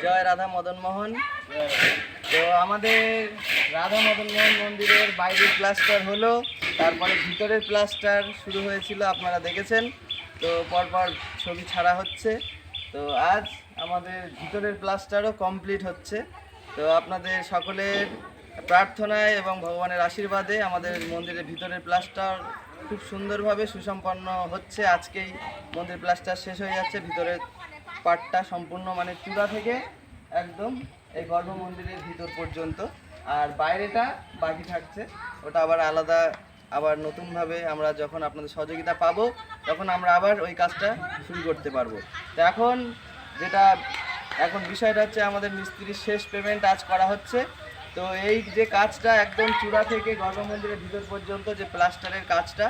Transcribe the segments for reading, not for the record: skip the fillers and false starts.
জয় রাধা মদন মোহন। তো আমাদের রাধা মদন মোহন মন্দিরের বাইরের প্লাস্টার হলো, তারপরে ভিতরের প্লাস্টার শুরু হয়েছিল, আপনারা দেখেছেন। তো পরপর ছবি ছাড়া হচ্ছে। তো আজ আমাদের ভিতরের প্লাস্টারও কমপ্লিট হচ্ছে। তো আপনাদের সকলের প্রার্থনায় এবং ভগবানের আশীর্বাদে আমাদের মন্দিরের ভিতরের প্লাস্টার খুব সুন্দরভাবে সুসম্পন্ন হচ্ছে। আজকেই মন্দির প্লাস্টার শেষ হয়ে যাচ্ছে। ভিতরের পার্টটা সম্পূর্ণ মানে চূড়া থেকে একদম এই গর্ভ মন্দিরের ভিতর পর্যন্ত, আর বাইরেটা বাকি থাকছে। ওটা আবার আলাদা, আবার নতুনভাবে আমরা যখন আপনাদের সহযোগিতা পাবো তখন আমরা আবার ওই কাজটা শুরু করতে পারবো। তো এখন বিষয়টা হচ্ছে আমাদের মিস্ত্রির শেষ পেমেন্ট আজ করা হচ্ছে। তো এই যে কাজটা একদম চূড়া থেকে গর্ভ মন্দিরের ভিতর পর্যন্ত যে প্লাস্টারের কাজটা,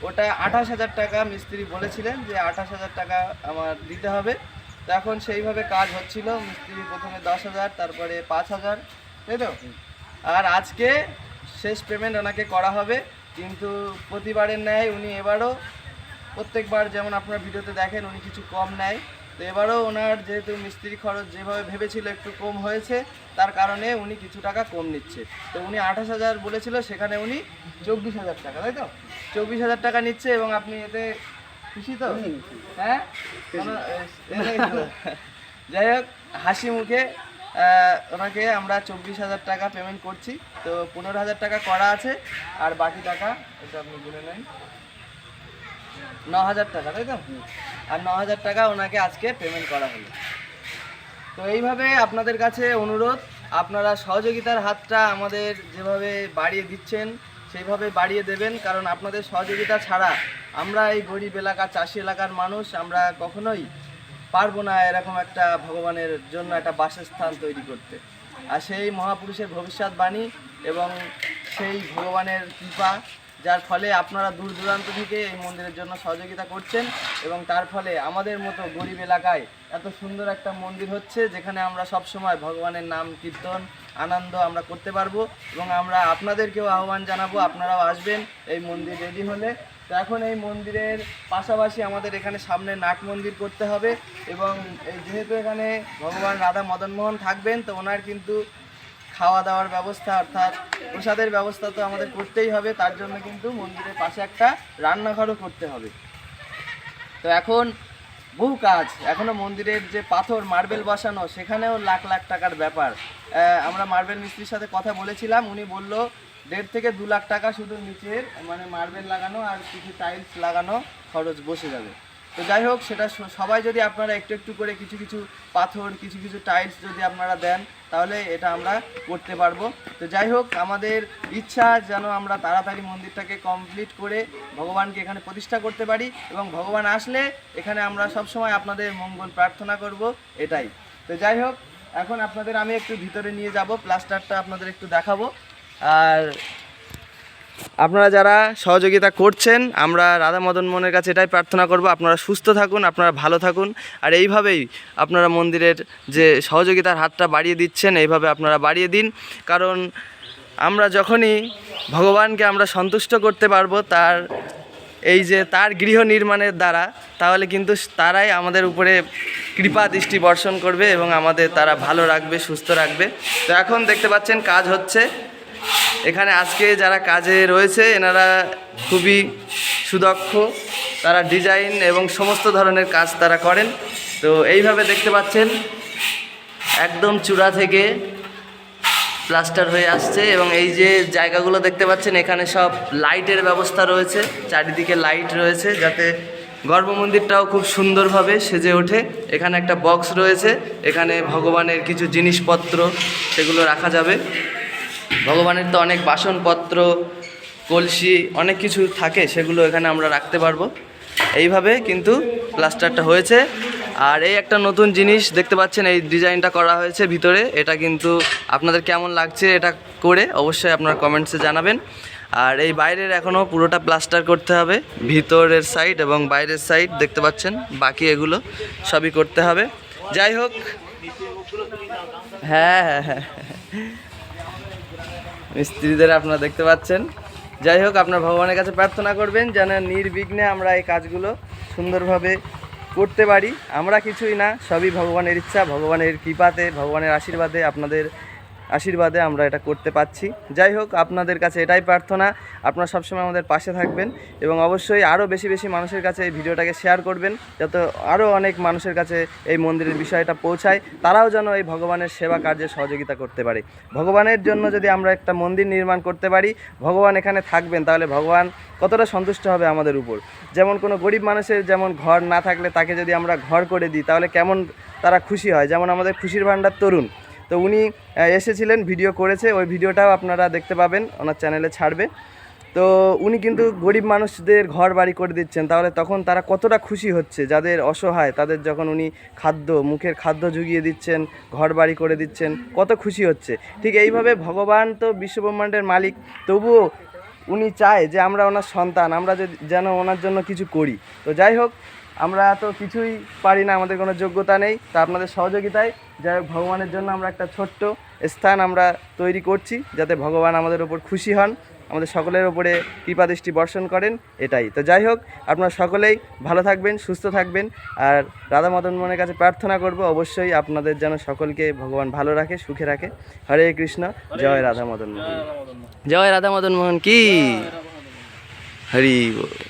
ওটা 28,000 টাকা মিস্ত্রি বলেছিলেন যে 28,000 টাকা আমার দিতে হবে। তো এখন সেইভাবে কাজ হচ্ছিল। মিস্ত্রি প্রথমে 10,000, তারপরে 5,000, তাই তো। আর আজকে শেষ পেমেন্ট ওনাকে করা হবে। কিন্তু প্রতিবারের ন্যায় উনি এবারও প্রত্যেকবার যেমন আপনারা ভিডিওতে দেখেন উনি কিছু কম নেয়। তো এবারও ওনার যেহেতু মিস্ত্রি খরচ যেভাবে ভেবেছিল একটু কম হয়েছে, তার কারণে উনি কিছু টাকা কম নিচ্ছে। তো উনি 28,000 বলেছিল, সেখানে উনি 24,000 টাকা, তাই তো 24,000 টাকা নিচ্ছে। এবং আপনি এতে খুশি তো? হ্যাঁ, যাই হোক, হাসি মুখে ওনাকে আমরা 24,000 টাকা পেমেন্ট করছি। তো 15,000 টাকা করা আছে, আর বাকি টাকা এটা আপনি বলে নেন 9,000 টাকা, তাই তো। আর 9,000 টাকা ওনাকে আজকে পেমেন্ট করা হলো। তো এইভাবে আপনাদের কাছে অনুরোধ, আপনারা সহযোগিতার হাতটা আমাদের যেভাবে বাড়িয়ে দিচ্ছেন সেইভাবে বাড়িয়ে দেবেন। কারণ আপনাদের সহযোগিতা ছাড়া আমরা এই গরিব এলাকা, চাষি এলাকার মানুষ, আমরা কখনোই পারবো না এরকম একটা ভগবানের জন্য একটা বাসস্থান তৈরি করতে। আর সেই মহাপুরুষের ভবিষ্যৎবাণী এবং সেই ভগবানের কৃপা, যার ফলে আপনারা দূর দূরান্ত থেকে এই মন্দিরের জন্য সহযোগিতা করছেন, এবং তার ফলে আমাদের মতো গরিব এলাকায় এত সুন্দর একটা মন্দির হচ্ছে, যেখানে আমরা সব সময় ভগবানের নাম কীর্তন আনন্দ আমরা করতে পারবো। এবং আমরা আপনাদেরকেও আহ্বান জানাবো, আপনারাও আসবেন এই মন্দির রেডি হলে। তো এখন এই মন্দিরের পাশাপাশি আমাদের এখানে সামনে নাট মন্দির করতে হবে। এবং এই যেহেতু এখানে ভগবান রাধা মদন মোহন থাকবেন, তো ওনার কিন্তু খাওয়া দাওয়ার ব্যবস্থা অর্থাৎ প্রসাদের ব্যবস্থা তো আমাদের করতেই হবে। তার জন্য কিন্তু মন্দিরের পাশে একটা রান্নাঘরও করতে হবে। তো এখন বহু কাজ, এখনও মন্দিরের যে পাথর মার্বেল বসানো, সেখানেও লাখ লাখ টাকার ব্যাপার। আমরা মার্বেল মিস্ত্রির সাথে কথা বলেছিলাম, উনি বলল 1.5 থেকে 2 লাখ টাকা শুধু নিচের মানে মার্বেল লাগানো আর কিছু টাইলস লাগানো খরচ বসে যাবে। তো যাই হোক, সেটা সবাই যদি আপনারা একটু একটু করে কিছু কিছু পাথর, কিছু কিছু টাইলস যদি আপনারা দেন, তাহলে এটা আমরা করতে পারবো। তো যাই হোক, আমাদের ইচ্ছা যেন আমরা তাড়াতাড়ি মন্দিরটাকে কমপ্লিট করে ভগবানকে এখানে প্রতিষ্ঠা করতে পারি, এবং ভগবান আসলে এখানে আমরা সব সময় আপনাদের মঙ্গল প্রার্থনা করব, এটাই। তো যাই হোক, এখন আপনাদের আমি একটু ভিতরে নিয়ে যাব, প্লাস্টারটা আপনাদের একটু দেখাবো। আর আপনারা যারা সহযোগিতা করছেন, আমরা রাধা মদন মোহনের কাছে এটাই প্রার্থনা করব, আপনারা সুস্থ থাকুন, আপনারা ভালো থাকুন। আর এইভাবেই আপনারা মন্দিরের যে সহযোগিতার হাতটা বাড়িয়ে দিচ্ছেন, এইভাবে আপনারা বাড়িয়ে দিন। কারণ আমরা যখনই ভগবানকে আমরা সন্তুষ্ট করতে পারবো তার গৃহ নির্মাণের দ্বারা, তাহলে কিন্তু তারাই আমাদের উপরে কৃপা দৃষ্টি বর্ষণ করবে এবং আমাদের তারা ভালো রাখবে, সুস্থ রাখবে। তো এখন দেখতে পাচ্ছেন কাজ হচ্ছে এখানে। আজকে যারা কাজে রয়েছে এনারা খুবই সুদক্ষ, তারা ডিজাইন এবং সমস্ত ধরনের কাজ তারা করেন। তো এইভাবে দেখতে পাচ্ছেন একদম চূড়া থেকে প্লাস্টার হয়ে আসছে। এবং এই যে জায়গাগুলো দেখতে পাচ্ছেন, এখানে সব লাইটের ব্যবস্থা রয়েছে, চারিদিকে লাইট রয়েছে, যাতে গর্ভ মন্দিরটাও খুব সুন্দরভাবে সেজে ওঠে। এখানে একটা বক্স রয়েছে, এখানে ভগবানের কিছু জিনিসপত্র সেগুলো রাখা যাবে। ভগবানের তো অনেক বাসনপত্র, কলসি, অনেক কিছু থাকে, সেগুলো এখানে আমরা রাখতে পারবো। এইভাবে কিন্তু প্লাস্টারটা হয়েছে। আর এই একটা নতুন জিনিস দেখতে পাচ্ছেন, এই ডিজাইনটা করা হয়েছে ভিতরে। এটা কিন্তু আপনাদের কেমন লাগছে এটা করে অবশ্যই আপনারা কমেন্টসে জানাবেন। আর এই বাইরের এখনও পুরোটা প্লাস্টার করতে হবে, ভিতরের সাইড এবং বাইরের সাইড দেখতে পাচ্ছেন, বাকি এগুলো সবই করতে হবে। যাই হোক, হ্যাঁ হ্যাঁ হ্যাঁ মিস্ত্রিদের আপনারা দেখতে পাচ্ছেন। যাই হোক, আপনার ভগবানের কাছে প্রার্থনা করবেন যেন নির্বিঘ্নে আমরা এই কাজগুলো সুন্দরভাবে করতে পারি। আমরা কিছুই না, সবই ভগবানের ইচ্ছা, ভগবানের কৃপাতে, ভগবানের আশীর্বাদে, আপনাদের আশীর্বাদে আমরা এটা করতে পারছি। যাই হোক, আপনাদের কাছে এটাই প্রার্থনা, আপনারা সবসময় আমাদের পাশে থাকবেন এবং অবশ্যই আরও বেশি বেশি মানুষের কাছে এই ভিডিওটাকে শেয়ার করবেন, যাতে আরও অনেক মানুষের কাছে এই মন্দিরের বিষয়টা পৌঁছায়, তারাও যেন এই ভগবানের সেবা কার্যে সহযোগিতা করতে পারে। ভগবানের জন্য যদি আমরা একটা মন্দির নির্মাণ করতে পারি, ভগবান এখানে থাকবেন, তাহলে ভগবান কতটা সন্তুষ্ট হবে আমাদের উপর। যেমন কোনো গরিব মানুষের যেমন ঘর না থাকলে তাকে যদি আমরা ঘর করে দিই, তাহলে কেমন তারা খুশি হয়। যেমন আমাদের খুশির ভাণ্ডার তরুণ, তো উনি এসেছিলেন, ভিডিও করেছে, ওই ভিডিওটাও আপনারা দেখতে পাবেন, ওনার চ্যানেলে ছাড়বে। তো উনি কিন্তু গরিব মানুষদের ঘর বাড়ি করে দিচ্ছেন, তাহলে তখন তারা কতটা খুশি হচ্ছে, যাদের অসহায় তাদের যখন উনি মুখের খাদ্য জুগিয়ে দিচ্ছেন, ঘর বাড়ি করে দিচ্ছেন, কত খুশি হচ্ছে। ঠিক এইভাবে ভগবান তো বিশ্বব্রহ্মাণ্ডের মালিক, তবুও উনি চায় যে আমরা ওনার সন্তান, আমরা যেন ওনার জন্য কিছু করি। তো যাই হোক, আমরা তো কিছুই পারি না, আমাদের কোনো যোগ্যতা নেই, তা আপনাদের সহযোগিতায় যাই হোক ভগবানের জন্য আমরা একটা ছোট্ট স্থান আমরা তৈরি করছি, যাতে ভগবান আমাদের ওপর খুশি হন, আমাদের সকলের ওপরে কৃপাদৃষ্টি বর্ষণ করেন, এটাই। তো যাই হোক, আপনারা সকলেই ভালো থাকবেন, সুস্থ থাকবেন, আর রাধা মদন মোহনের কাছে প্রার্থনা করব অবশ্যই আপনাদের যেন সকলকে ভগবান ভালো রাখে, সুখে রাখে। হরে কৃষ্ণ, জয় রাধা মদন মোহন, জয় রাধা মদন মোহন কি হরি বল।